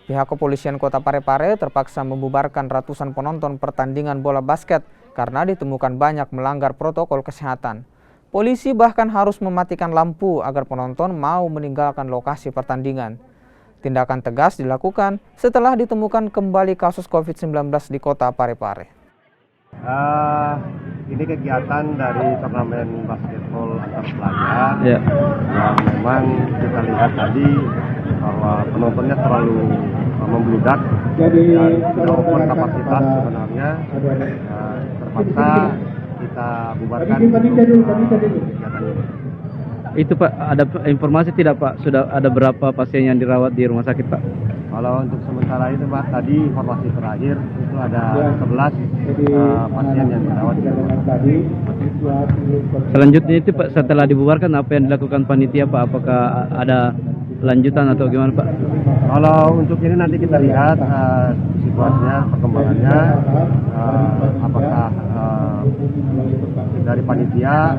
Pihak kepolisian Kota Parepare terpaksa membubarkan ratusan penonton pertandingan bola basket karena ditemukan banyak melanggar protokol kesehatan. Polisi bahkan harus mematikan lampu agar penonton mau meninggalkan lokasi pertandingan. Tindakan tegas dilakukan setelah ditemukan kembali kasus COVID-19 di Kota Parepare. Ini kegiatan dari turnamen basketball antar pelajar yang memang kita lihat tadi bahwa penontonnya terlalu membludak dan sudah over kapasitas sebenarnya, terpaksa kita bubarkan kegiatan ini. Itu Pak, ada informasi tidak Pak, sudah ada berapa pasien yang dirawat di rumah sakit Pak? Kalau untuk sementara itu Pak, tadi informasi terakhir itu ada 11 pasien yang dirawat di rumah sakit. Selanjutnya itu Pak, setelah dibubarkan apa yang dilakukan panitia Pak? Apakah ada lanjutan atau gimana Pak? Kalau untuk ini nanti kita lihat situasinya, perkembangannya, apakah dari panitia